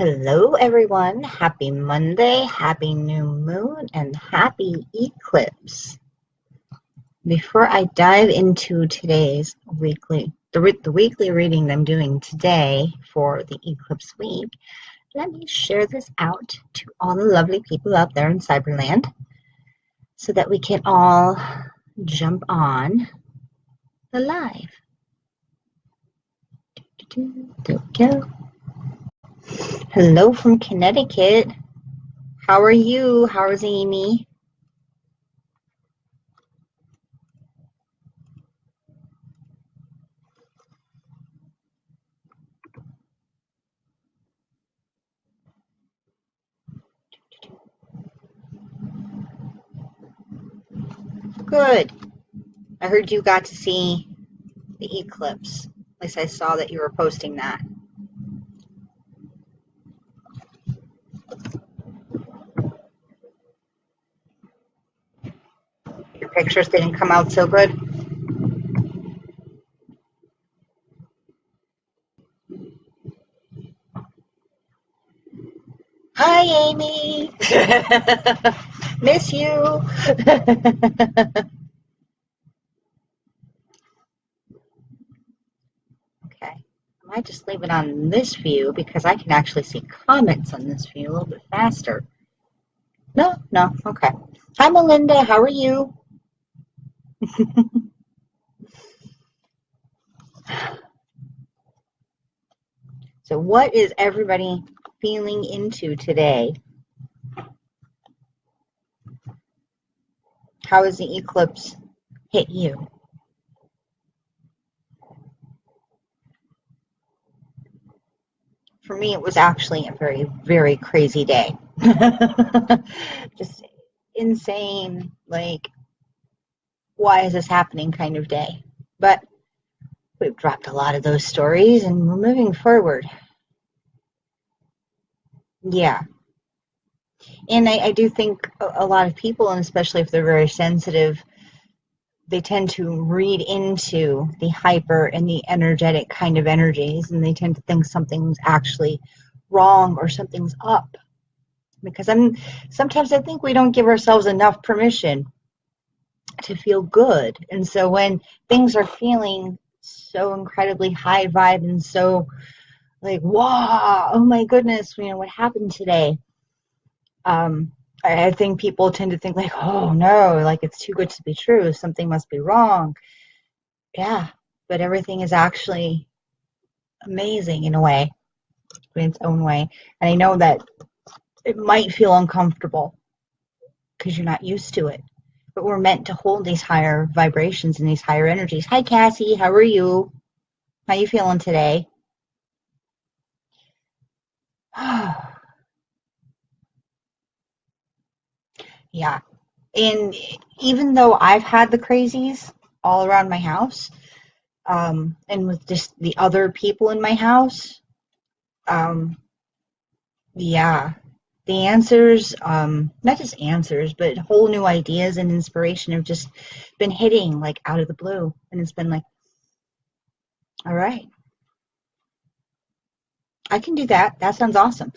Hello, everyone. Happy Monday, happy new moon, and happy eclipse. Before I dive into today's the weekly reading I'm doing today for the eclipse week, let me share this out to all the lovely people out there in Cyberland so that we can all jump on the live. There we go. Hello from Connecticut. How are you? How's Amy? Good. I heard you got to see the eclipse. At least I saw that you were posting that. Your pictures didn't come out so good. Hi, Amy. Miss you. Okay. I might just leave it on this view because I can actually see comments on this view a little bit faster. No? Okay. Hi, Melinda. How are you? So what is everybody feeling into today? How has the eclipse hit you? For me, it was actually a very, very crazy day. Just insane, like, why is this happening kind of day. But we've dropped a lot of those stories and we're moving forward. Yeah. And I do think a lot of people, and especially if they're very sensitive, they tend to read into the hyper and the energetic kind of energies, and they tend to think something's actually wrong or something's up. Because sometimes I think we don't give ourselves enough permission to feel good. And so when things are feeling so incredibly high vibe and so like, wow, oh my goodness, what happened today? I think people tend to think like, oh no, like it's too good to be true. Something must be wrong. Yeah, but everything is actually amazing in a way, in its own way. And I know that it might feel uncomfortable because you're not used to it. But we're meant to hold these higher vibrations and these higher energies. Hi, Cassie. How are you? How you feeling today? Yeah. And even though I've had the crazies all around my house, and with just the other people in my house, yeah, the answers, not just answers, but whole new ideas and inspiration have just been hitting like out of the blue. And it's been like, all right, I can do that. That sounds awesome.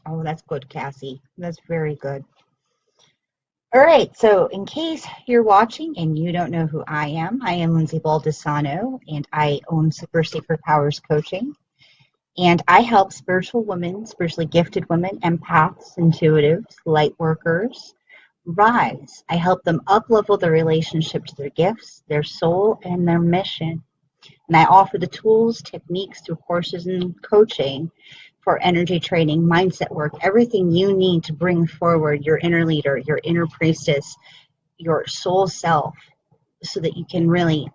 Oh, that's good, Cassie. That's very good. All right, so in case you're watching and you don't know who I am Lindsay Baldessano, and I own Super Secret Powers Coaching. And I help spiritual women, spiritually gifted women, empaths, intuitives, light workers rise. I help them up-level their relationship to their gifts, their soul, and their mission. And I offer the tools, techniques through courses and coaching for energy training, mindset work, everything you need to bring forward your inner leader, your inner priestess, your soul self, so that you can really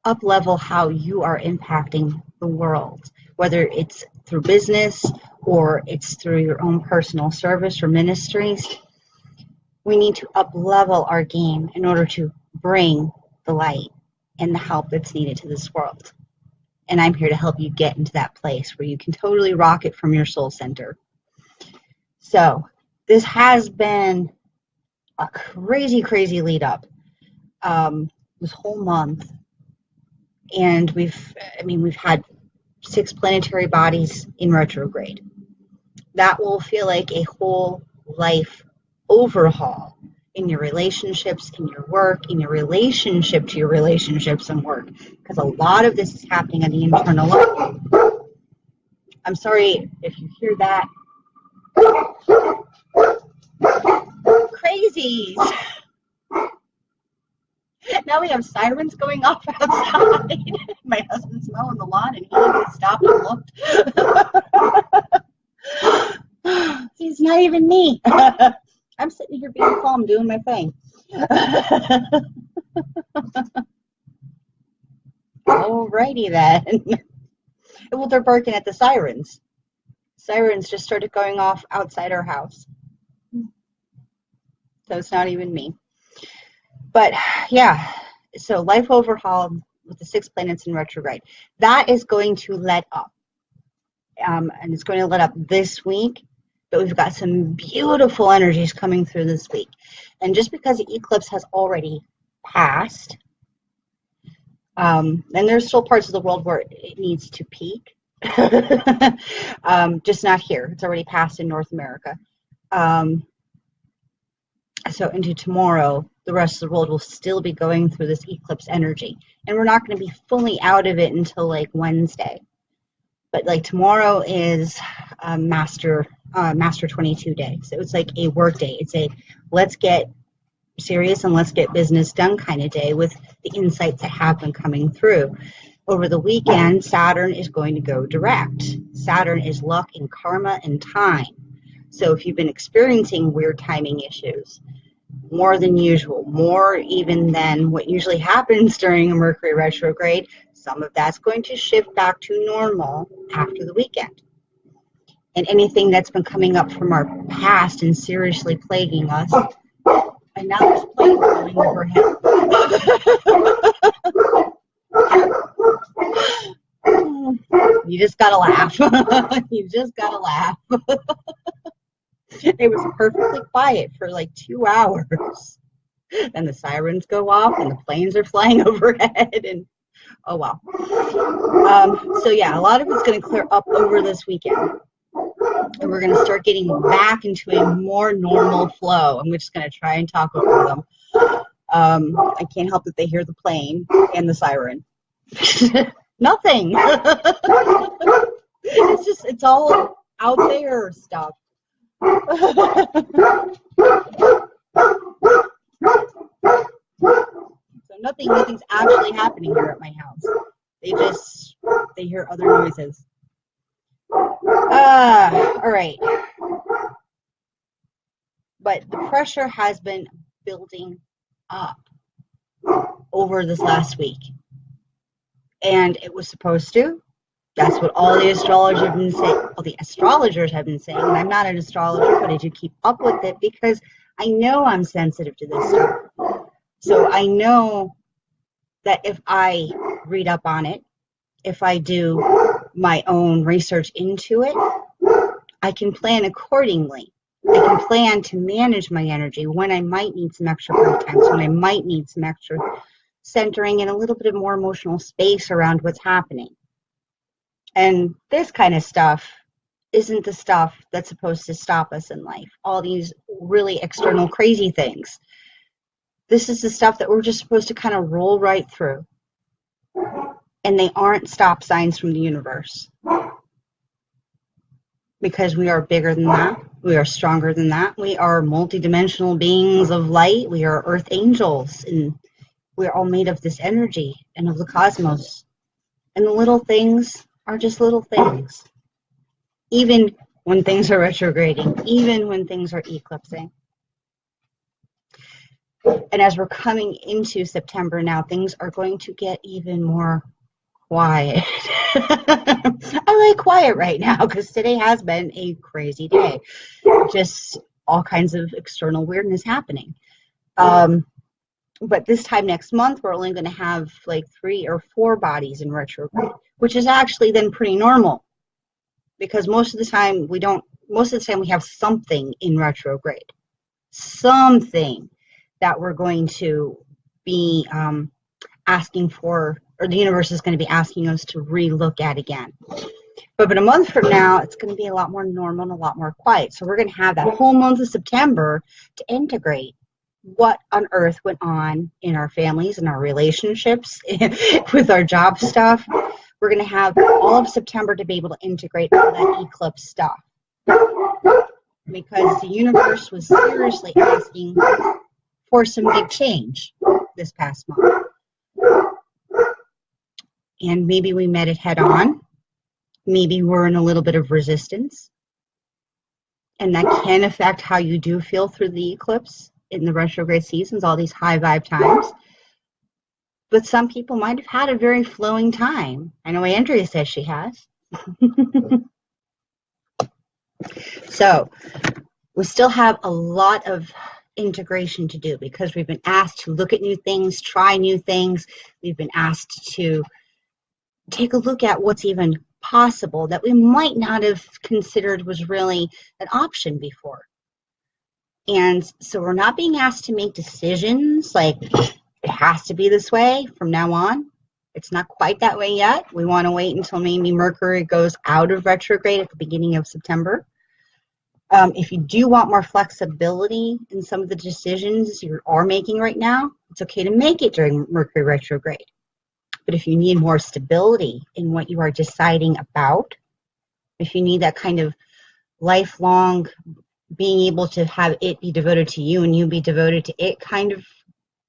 up level how you are impacting the world, whether it's through business or it's through your own personal service or ministries. We need to up level our game in order to bring the light and the help that's needed to this world. And I'm here to help you get into that place where you can totally rock it from your soul center. So this has been a crazy, crazy lead up. this whole month, and we've had 6 planetary bodies in retrograde. That will feel like a whole life overhaul in your relationships, in your work, in your relationship to your relationships and work, because a lot of this is happening at the internal level. I'm sorry if you hear that. Crazies. Now we have sirens going off outside. My husband's mowing the lawn and he even stopped and looked. He's not even me. I'm sitting here being calm, doing my thing. Alrighty then. Well, they're barking at the sirens. Sirens just started going off outside our house. So it's not even me. But yeah, so life overhaul with the 6 planets in retrograde. That is going to let up. And it's going to let up this week. But we've got some beautiful energies coming through this week. And just because the eclipse has already passed, and there's still parts of the world where it needs to peak, just not here. It's already passed in North America. So into tomorrow, the rest of the world will still be going through this eclipse energy. And we're not going to be fully out of it until like Wednesday. But like tomorrow is Master 22 day. So it's like a work day. It's a let's get serious and let's get business done kind of day with the insights that have been coming through. Over the weekend, Saturn is going to go direct. Saturn is luck and karma and time. So if you've been experiencing weird timing issues, more than usual, more even than what usually happens during a Mercury retrograde, some of that's going to shift back to normal after the weekend. And anything that's been coming up from our past and seriously plaguing us, and now there's planes going overhead. You just gotta laugh. You just gotta laugh. It was perfectly quiet for like 2 hours. Then the sirens go off and the planes are flying overhead and oh wow. So yeah, a lot of it's going to clear up over this weekend. And we're going to start getting back into a more normal flow. I'm just going to try and talk over them. I can't help that they hear the plane and the siren. Nothing. It's all out there stuff. So nothing's actually happening here at my house. They hear other noises. All right. But the pressure has been building up over this last week. And it was supposed to. That's what all the astrologers have been saying. All the astrologers have been saying. And I'm not an astrologer, but I do keep up with it because I know I'm sensitive to this stuff. So I know that if I read up on it, if I do my own research into it, I can plan accordingly. I can plan to manage my energy when I might need some extra break times, when I might need some extra centering and a little bit of more emotional space around what's happening. And this kind of stuff isn't the stuff that's supposed to stop us in life. All these really external crazy things. This is the stuff that we're just supposed to kind of roll right through. And they aren't stop signs from the universe. Because we are bigger than that. We are stronger than that. We are multidimensional beings of light. We are earth angels. And we're all made of this energy and of the cosmos. And the little things are just little things. Even when things are retrograding. Even when things are eclipsing. And as we're coming into September now, things are going to get even more quiet. I like quiet right now because today has been a crazy day. Just all kinds of external weirdness happening. But this time next month, we're only going to have like 3 or 4 bodies in retrograde, which is actually then pretty normal. Because most of the time we have something in retrograde. Something that we're going to be asking for, or the universe is going to be asking us to re-look at again. But in a month from now, it's going to be a lot more normal and a lot more quiet. So we're going to have that whole month of September to integrate what on earth went on in our families and our relationships with our job stuff. We're going to have all of September to be able to integrate all that eclipse stuff. Because the universe was seriously asking for some big change this past month. And maybe we met it head on. Maybe we're in a little bit of resistance. And that can affect how you do feel through the eclipse in the retrograde seasons, all these high vibe times. But some people might have had a very flowing time. I know Andrea says she has. So we still have a lot of integration to do because we've been asked to look at new things, try new things. We've been asked to take a look at what's even possible that we might not have considered was really an option before. And so we're not being asked to make decisions like it has to be this way from now on. It's not quite that way yet. We want to wait until maybe Mercury goes out of retrograde at the beginning of September. If you do want more flexibility in some of the decisions you are making right now, it's okay to make it during Mercury retrograde. But if you need more stability in what you are deciding about, if you need that kind of lifelong being able to have it be devoted to you and you be devoted to it kind of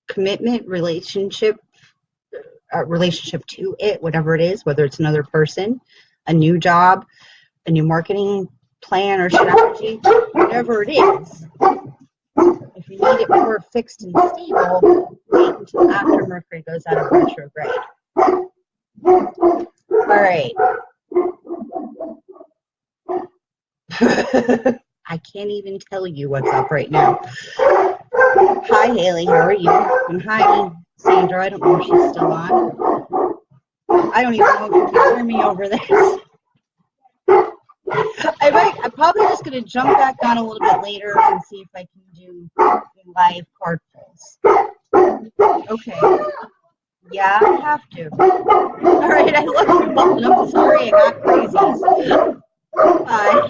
commitment, relationship to it, whatever it is, whether it's another person, a new job, a new marketing plan or strategy, whatever it is. If you need it more fixed and stable, wait until after Mercury goes out of retrograde. All right. I can't even tell you what's up right now. Hi, Haley. How are you? And hi, Sandra. I don't know if she's still on. I don't even know if you can hear me over this. I'm probably just going to jump back on a little bit later and see if I can do live card pulls. Okay. Yeah, I have to. All right, I love you both. I'm sorry I got crazy. Bye.